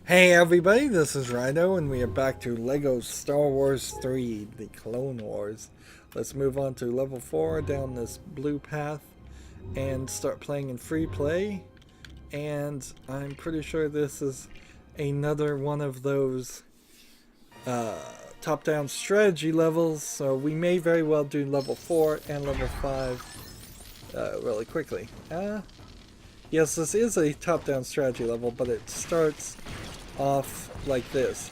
Hey everybody, this is Rydo, and we are back to LEGO Star Wars 3, the Clone Wars. Let's move on to level 4 down this blue path and start playing in free play. And I'm pretty sure this is another one of those top-down strategy levels, so we may very well do level 4 and level 5 really quickly. Yes, this is a top-down strategy level, but it starts off like this.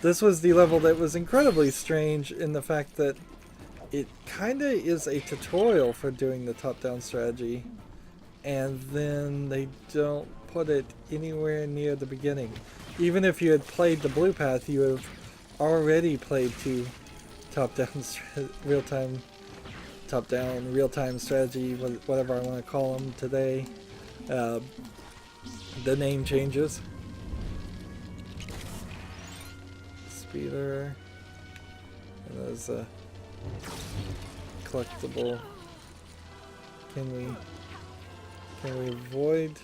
This was the level that was incredibly strange in the fact that it kinda is a tutorial for doing the top-down strategy, and then they don't put it anywhere near the beginning. Even if you had played the blue path, you would have already played two top-down real-time top-down real-time strategy, whatever I want to call them today. Uh, the name changes. Speeder. And there's a collectible. Can we avoid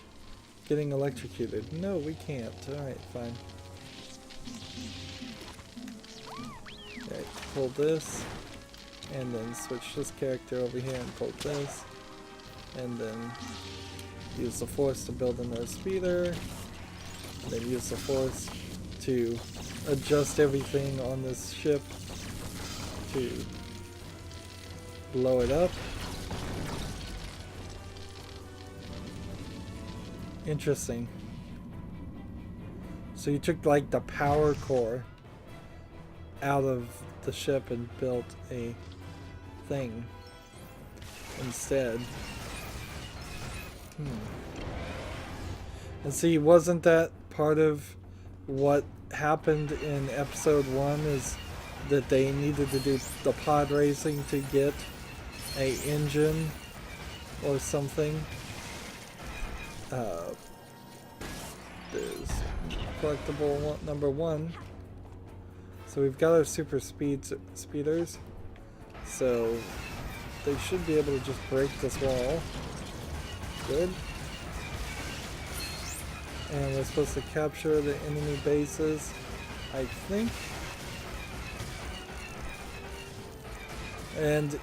getting electrocuted? No, we can't. Alright, fine. Alright, pull this. And then switch this character over here and pull this. And then use the force to build another speeder. And then use the force to adjust everything on this ship to blow it up. Interesting. So you took like the power core out of the ship and built a thing instead. And see, wasn't that part of what happened in episode 1 is that they needed to do the pod racing to get a engine or something? There's collectible number 1. So we've got our super speeders. So they should be able to just break this wall. Good. And we're supposed to capture the enemy bases, I think. And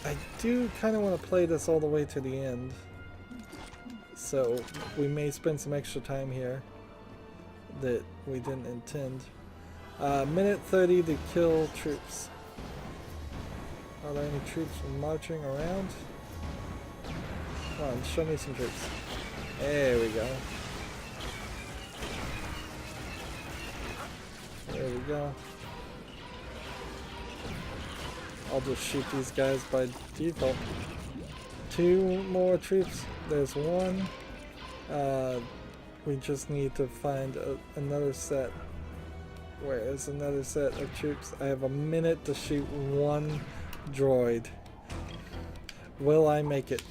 I do kind of want to play this all the way to the end. So we may spend some extra time here that we didn't intend. Minute 30 to kill troops. Are there any troops marching around? Come on, show me some troops. There we go. There we go. I'll just shoot these guys by default. 2 more troops. There's 1. We just need to find another set. Where is another set of troops? I have a minute to shoot 1 droid. Will I make it?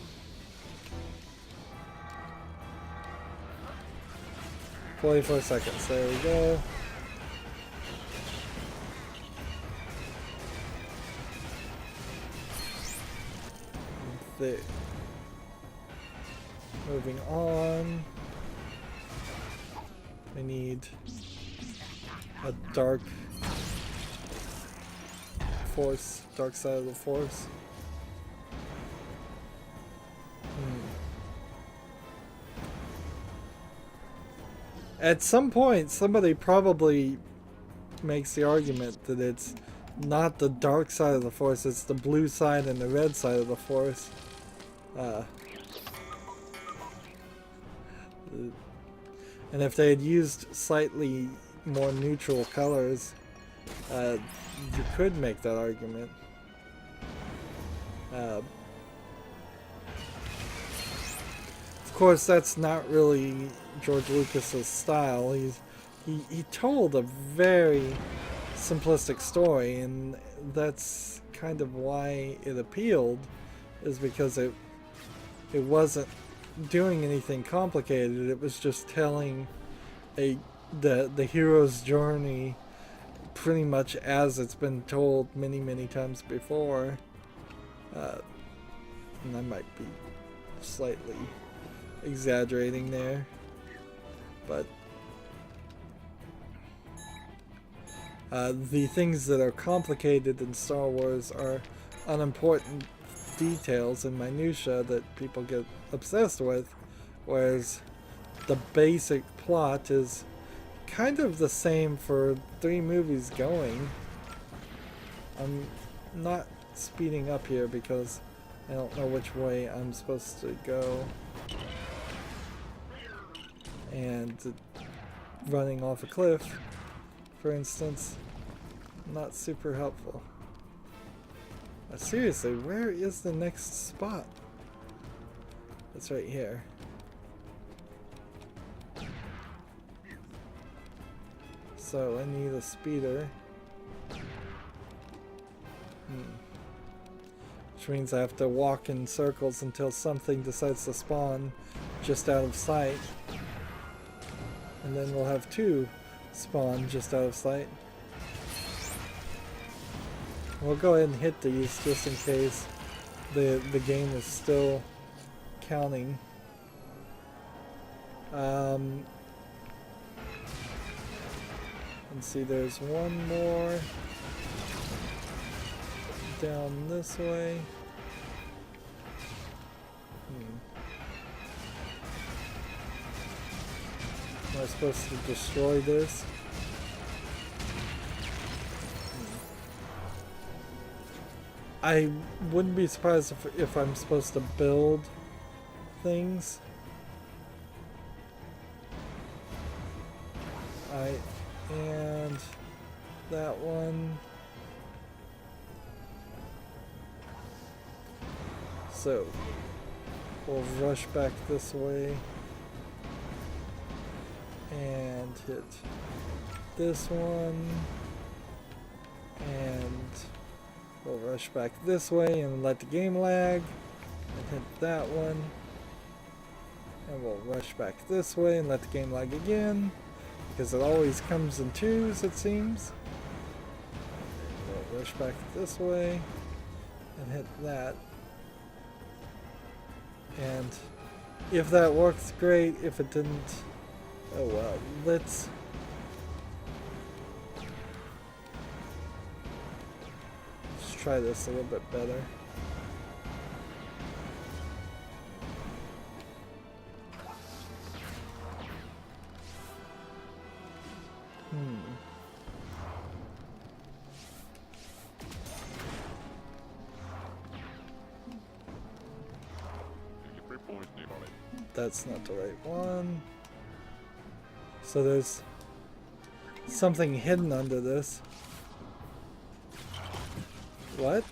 44 seconds. There we go. Moving on. We need a dark force, dark side of the force. At some point, somebody probably makes the argument that it's not the dark side of the force, it's the blue side and the red side of the force. And if they had used slightly more neutral colors, you could make that argument. Of course, that's not really George Lucas's style. He told a very simplistic story, and that's kind of why it appealed, is because it wasn't doing anything complicated. It was just telling the hero's journey pretty much as it's been told many times before. And I might be slightly exaggerating there, but The things that are complicated in Star Wars are unimportant details and minutia that people get obsessed with, whereas the basic plot is kind of the same for 3 movies going. I'm not speeding up here because I don't know which way I'm supposed to go. And running off a cliff, for instance, not super helpful. Seriously, where is the next spot? It's right here. So I need a speeder. Which means I have to walk in circles until something decides to spawn just out of sight. And then we'll have 2 spawn just out of sight. We'll go ahead and hit these just in case the game is still counting. Let's see, there's one more down this way. Am I supposed to destroy this? I wouldn't be surprised if I'm supposed to build things. And that one. So we'll rush back this way and hit this one, and we'll rush back this way and let the game lag and hit that one, and we'll rush back this way and let the game lag again because it always comes in 2s, it seems. We'll rush back this way and hit that. And if that works, great. If it didn't, oh well. Let's try this a little bit better. That's not the right one. So there's something hidden under this. What?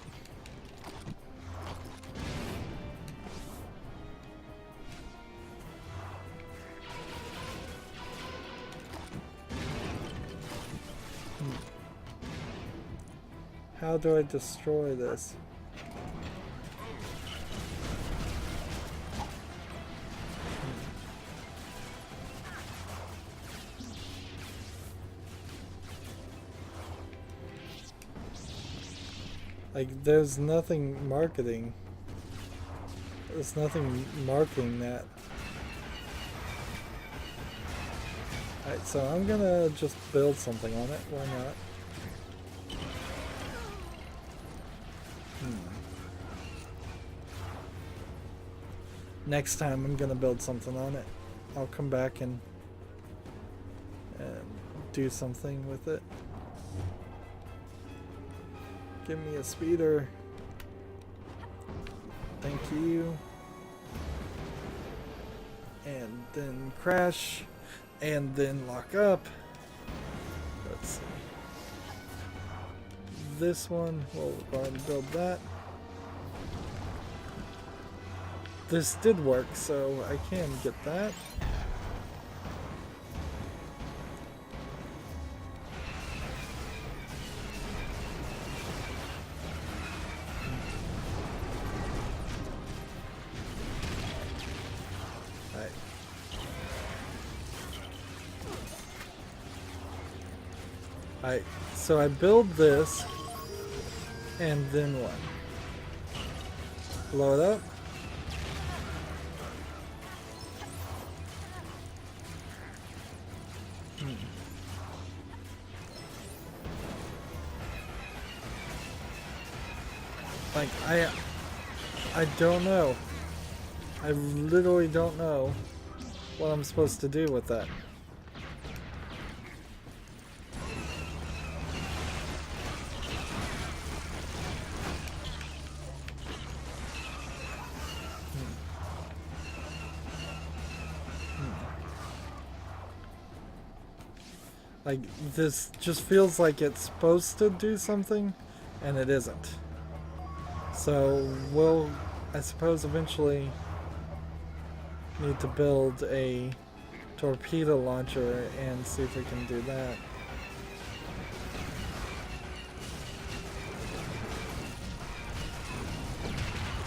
How do I destroy this? Like, there's nothing marketing. There's nothing marking that. Alright, so I'm gonna just build something on it. Why not? Next time I'm gonna build something on it. I'll come back and do something with it. Give me a speeder. Thank you. And then crash. And then lock up. Let's see. This one, we'll go ahead and build that. This did work, so I can get that. Alright, so I build this, and then what? Blow it up. Like, I don't know. I literally don't know what I'm supposed to do with that. Like, this just feels like it's supposed to do something, and it isn't. So, we'll, I suppose, eventually need to build a torpedo launcher and see if we can do that.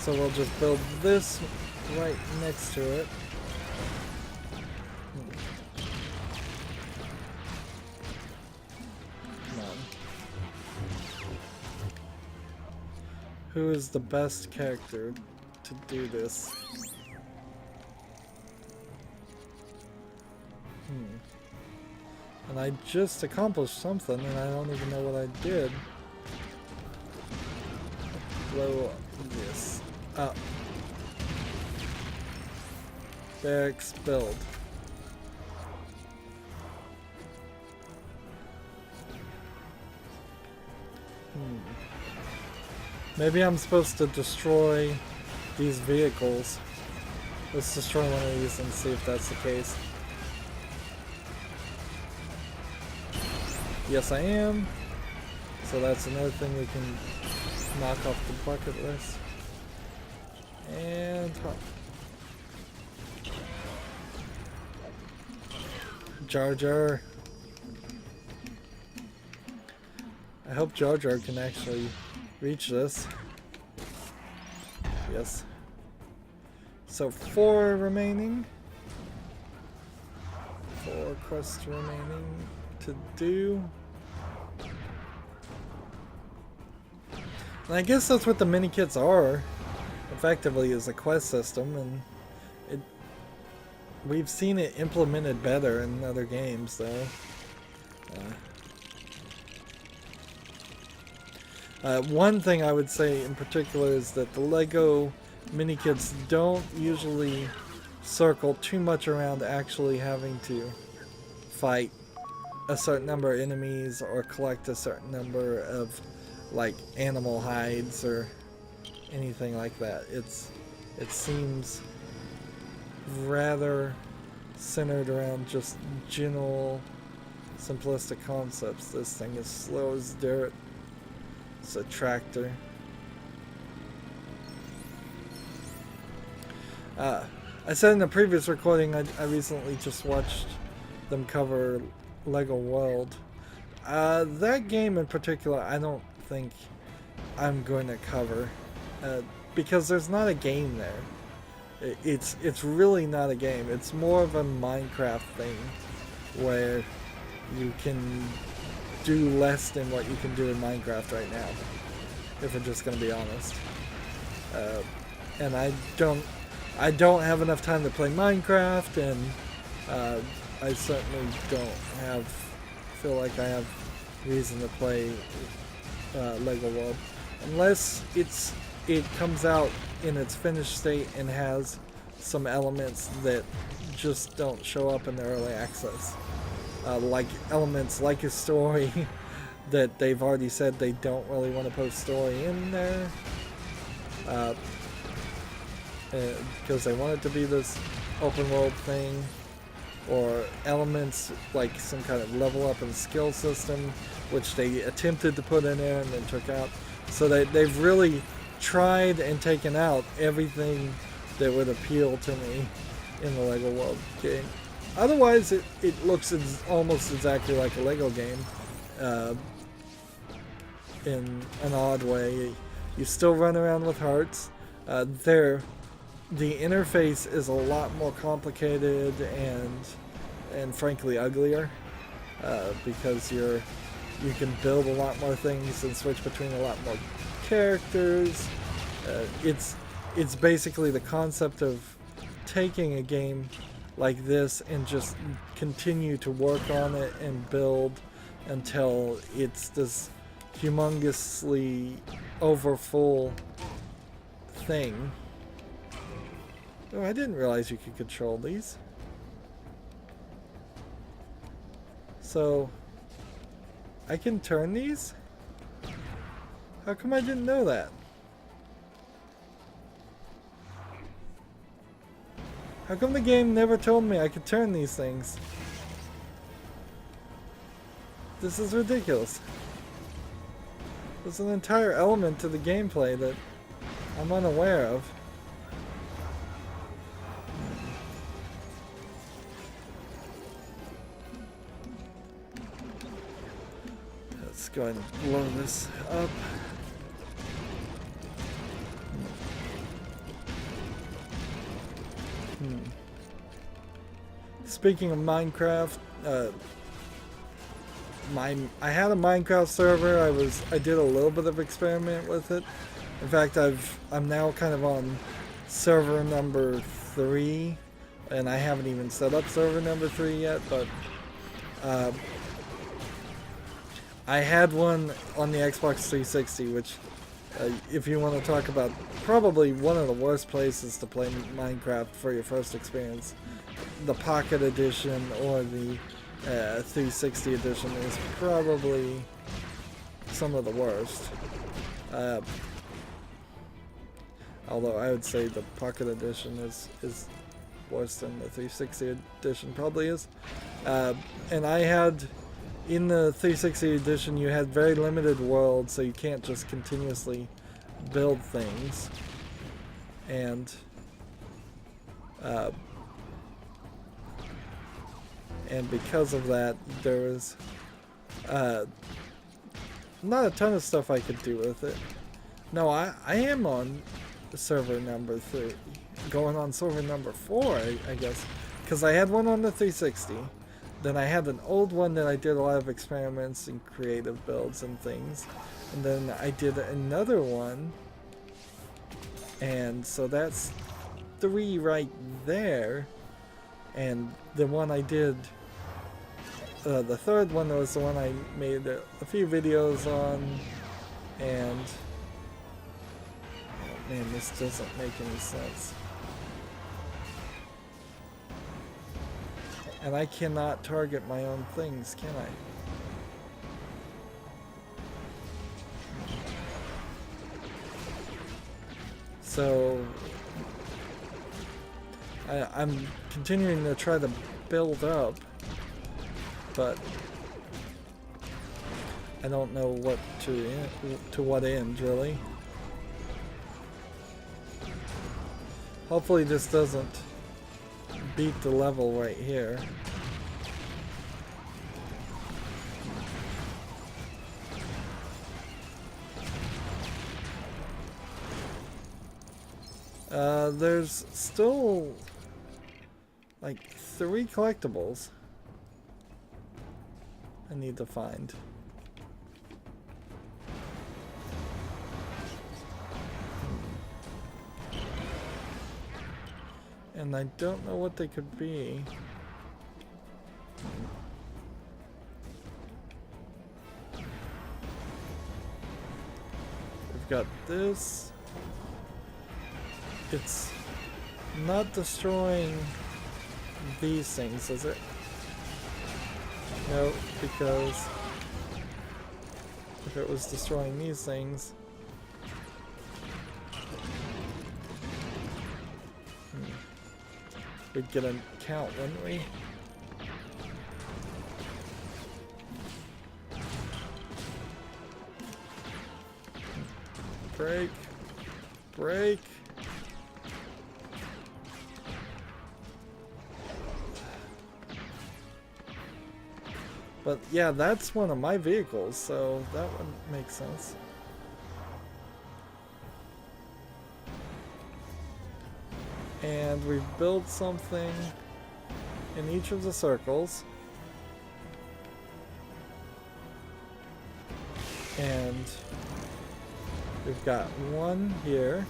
So we'll just build this right next to it. Come on. Who is the best character to do this? And I just accomplished something and I don't even know what I did. Blow this up. Barracks build. Maybe I'm supposed to destroy these vehicles. Let's destroy one of these and see if that's the case. Yes, I am. So that's another thing we can knock off the bucket list. And hop. Jar Jar. I hope Jar Jar can actually reach this. Yes. So 4 remaining. 4 quests remaining to do. And I guess that's what the mini kits are. Effectively, is a quest system, and we've seen it implemented better in other games, though. One thing I would say in particular is that the LEGO mini kits don't usually circle too much around actually having to fight a certain number of enemies or collect a certain number of like animal hides or anything like that. It seems rather centered around just general simplistic concepts. This thing is slow as dirt. It's a tractor. I said in the previous recording I recently just watched them cover Lego World. That game in particular I don't think I'm going to cover because there's not a game there. It's really not a game. It's more of a Minecraft thing where you can do less than what you can do in Minecraft right now, if we're just going to be honest. And I don't have enough time to play Minecraft, and I certainly don't feel like I have reason to play Lego World unless it comes out in its finished state and has some elements that just don't show up in the early access. Like elements like a story that they've already said they don't really want to put story in there because they want it to be this open world thing, or elements like some kind of level up and skill system which they attempted to put in there and then took out. So they've really tried and taken out everything that would appeal to me in the Lego World game. Otherwise, it looks almost exactly like a Lego game in an odd way. You still run around with hearts. The interface is a lot more complicated and frankly uglier because you can build a lot more things and switch between a lot more characters. It's basically the concept of taking a game like this and just continue to work on it and build until it's this humongously overfull thing. Oh, I didn't realize you could control these. So, I can turn these? How come I didn't know that? How come the game never told me I could turn these things? This is ridiculous. There's an entire element to the gameplay that I'm unaware of. Let's go ahead and blow this up. Speaking of Minecraft, I had a Minecraft server. I did a little bit of experiment with it. In fact, I'm now kind of on server number 3, and I haven't even set up server number 3 yet. But I had one on the Xbox 360, which, if you want to talk about probably one of the worst places to play Minecraft for your first experience, the Pocket Edition or the 360 Edition is probably some of the worst. Although I would say the Pocket Edition is worse than the 360 Edition probably is. And I had, in the 360 Edition, you had very limited worlds, so you can't just continuously build things. And because of that, there was not a ton of stuff I could do with it. No, I am on server number 3, going on server number 4, I guess, because I had one on the 360. Then I had an old one that I did a lot of experiments and creative builds and things, and then I did another one, and so that's 3 right there. And the one I did, the third one was the one I made a few videos on, and oh man, this doesn't make any sense. And I cannot target my own things, can I? So I'm continuing to try to build up, but I don't know what to what end, really. Hopefully this doesn't beat the level right here. There's still like 3 collectibles I need to find. And I don't know what they could be. We've got this. It's not destroying these things, is it? No, because if it was destroying these things, we'd get a count, wouldn't we? Break. Break. But yeah, that's one of my vehicles, so that would make sense. And we've built something in each of the circles. And we've got one here.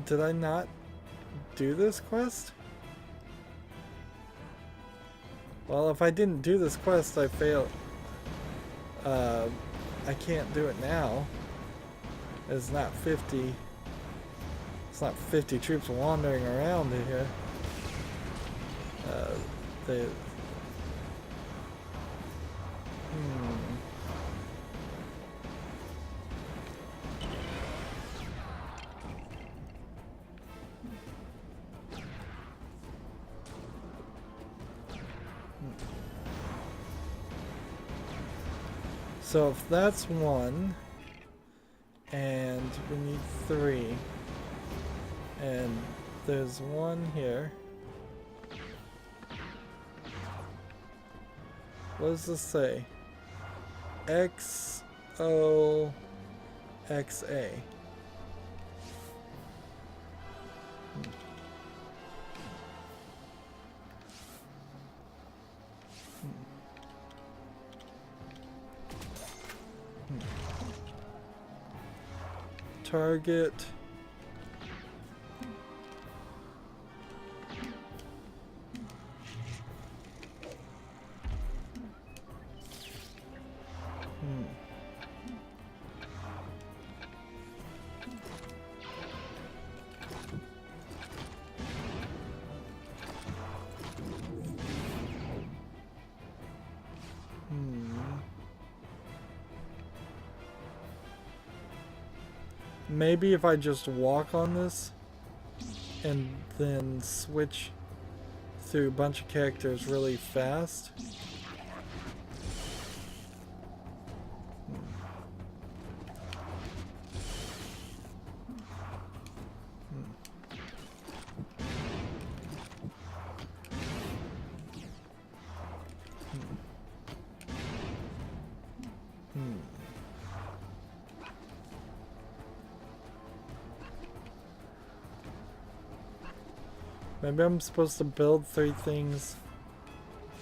Did I not do this quest? Well, if I didn't do this quest, I failed. I can't do it now. It's not 50. It's not 50 troops wandering around here. They. So if that's one, and we need 3, and there's one here. What does this say? XOXA. Target. Maybe if I just walk on this and then switch through a bunch of characters really fast. Maybe I'm supposed to build 3 things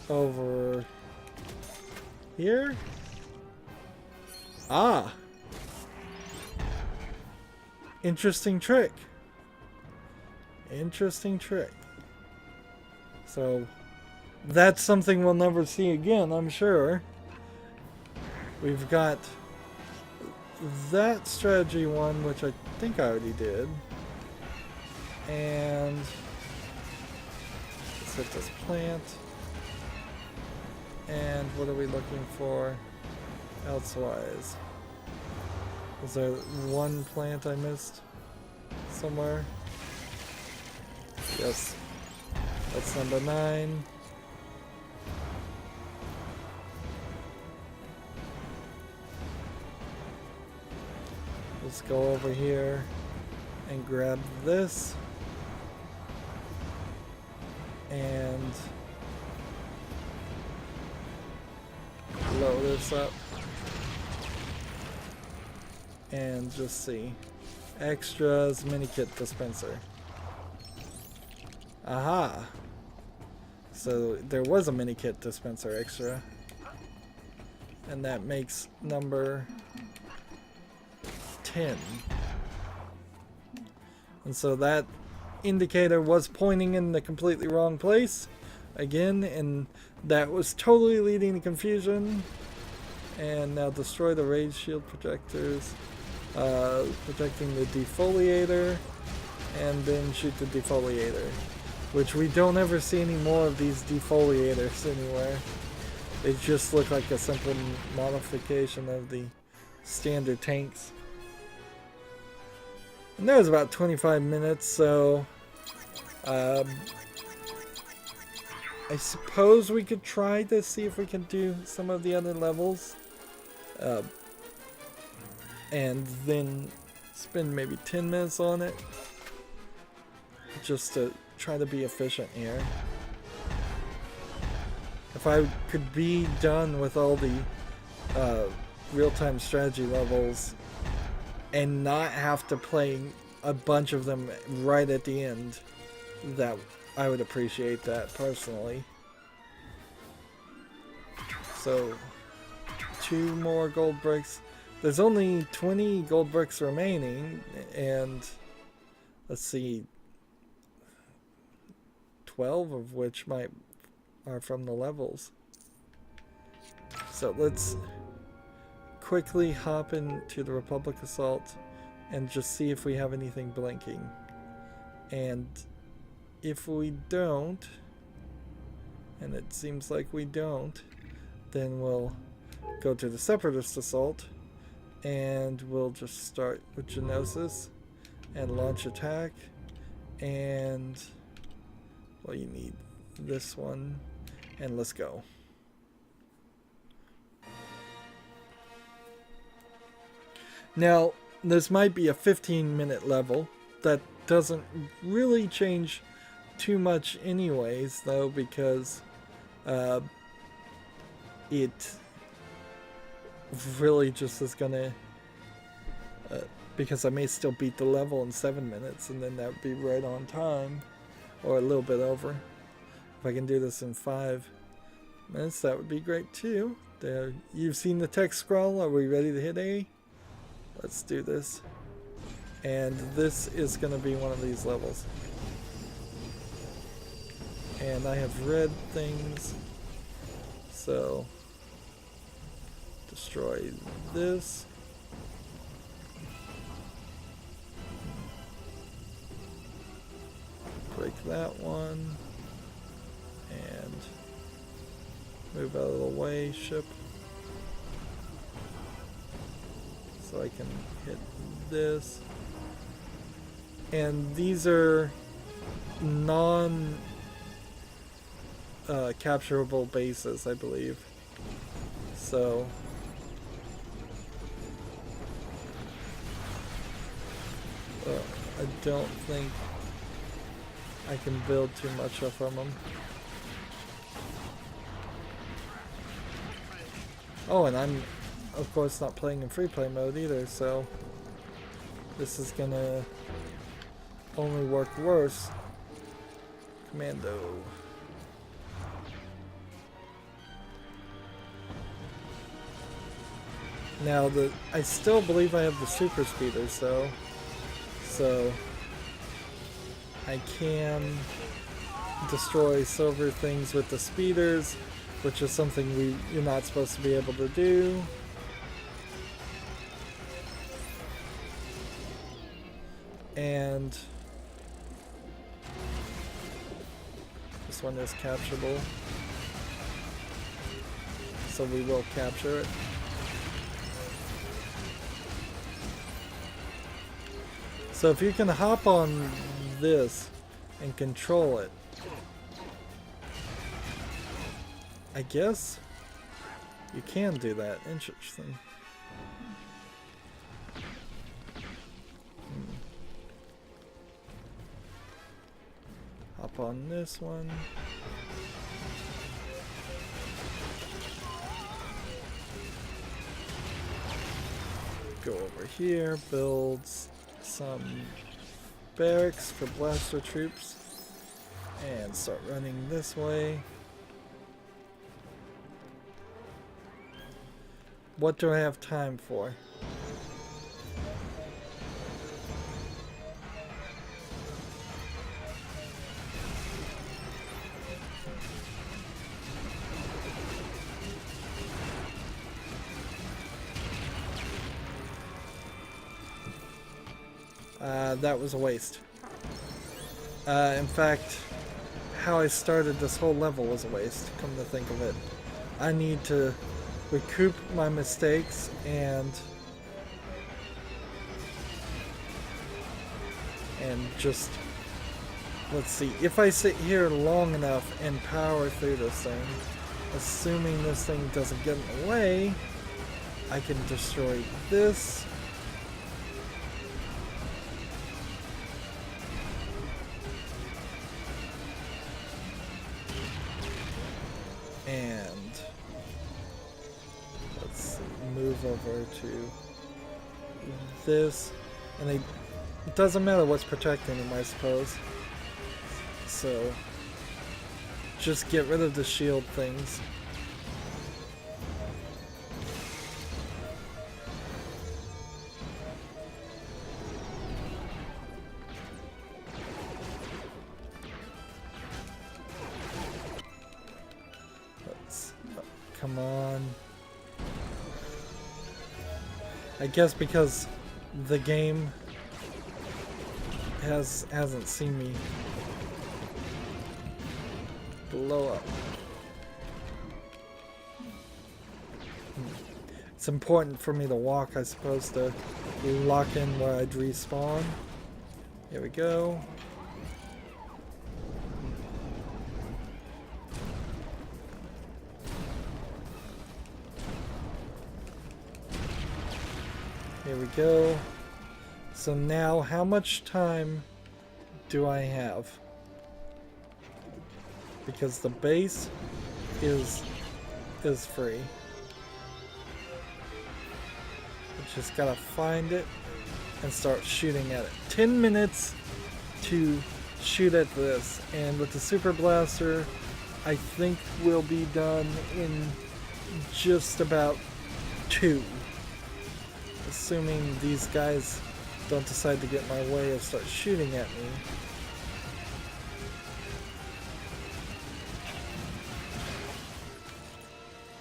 over here? Ah! Interesting trick. Interesting trick. So, that's something we'll never see again, I'm sure. We've got that strategy one, which I think I already did. And let's hit this plant. And what are we looking for elsewise? Is there one plant I missed somewhere? Yes. That's number 9. Let's go over here and grab this. And blow this up. And just see. Extras, mini kit dispenser. Aha! So there was a mini kit dispenser extra. And that makes number 10. And so that indicator was pointing in the completely wrong place again, and that was totally leading to confusion. And now destroy the rage shield projectors, protecting the defoliator, and then shoot the defoliator, which we don't ever see any more of these defoliators anywhere. They just look like a simple modification of the standard tanks. And that was about 25 minutes, so I suppose we could try to see if we can do some of the other levels. And then spend maybe 10 minutes on it. Just to try to be efficient here. If I could be done with all the real-time strategy levels and not have to play a bunch of them right at the end, that I would appreciate that personally. So 2 more gold bricks. There's only 20 gold bricks remaining, and let's see, 12 of which are from the levels. So let's quickly hop into the Republic Assault and just see if we have anything blinking. And if we don't, and it seems like we don't, then we'll go to the Separatist Assault and we'll just start with Genosis and launch attack. And well, you need this one, and let's go. Now, this might be a 15-minute level. That doesn't really change too much anyways, though, because it really just is gonna because I may still beat the level in 7 minutes, and then that would be right on time, or a little bit over. If I can do this in 5 minutes, that would be great too. There, you've seen the text scroll. Are we ready to hit A? Let's do this. And this is going to be one of these levels. And I have red things, so destroy this. Break that one. And move out of the way, ship. So I can hit this. And these are non capturable bases, I believe. So I don't think I can build too much up from them. Oh, and I'm of course not playing in free play mode either, so this is gonna only work worse. Commando. Now I still believe I have the super speeders though, so I can destroy silver things with the speeders, which is something you're not supposed to be able to do. And this one is capturable, so we will capture it. So if you can hop on this and control it, I guess you can do that. Interesting. Hop on this one. Go over here, build some barracks for blaster troops, and start running this way. What do I have time for? That was a waste. In fact, how I started this whole level was a waste, come to think of it. I need to recoup my mistakes and just, let's see, if I sit here long enough and power through this thing, assuming this thing doesn't get in the way, I can destroy this. And let's move over to this, and it doesn't matter what's protecting them, I suppose. So just get rid of the shield things. Come on. I guess because the game hasn't seen me blow up. It's important for me to walk, I suppose, to lock in where I'd respawn. Here we go. Here we go. So now, how much time do I have? Because the base is free. Just gotta find it and start shooting at it. 10 minutes to shoot at this, and with the super blaster I think we'll be done in just about 2, assuming these guys don't decide to get in my way and start shooting at me.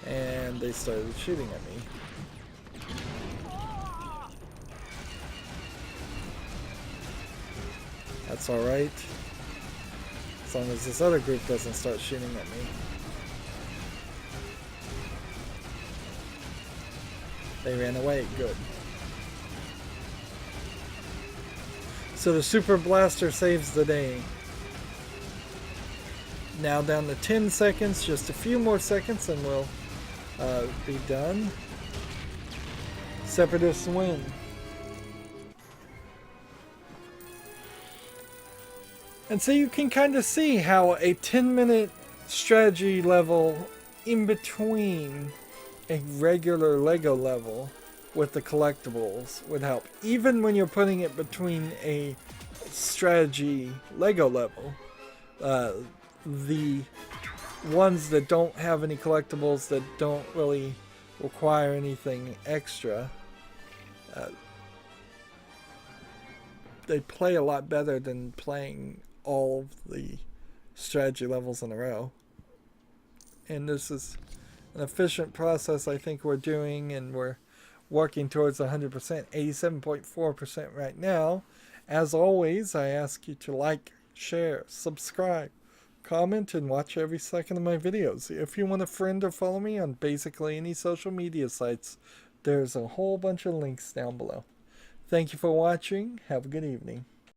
And they started shooting at me. That's alright, as long as this other group doesn't start shooting at me. They ran away, good. So the super blaster saves the day. Now down to 10 seconds, just a few more seconds and we'll be done. Separatists win. And so you can kind of see how a 10-minute strategy level in between a regular Lego level with the collectibles would help. Even when you're putting it between a strategy Lego level, the ones that don't have any collectibles, that don't really require anything extra, they play a lot better than playing all of the strategy levels in a row. And this is an efficient process I think we're doing, and we're working towards 100%, 87.4% right now. As always, I ask you to like, share, subscribe, comment, and watch every second of my videos. If you want a friend or follow me on basically any social media sites, there's a whole bunch of links down below. Thank you for watching. Have a good evening.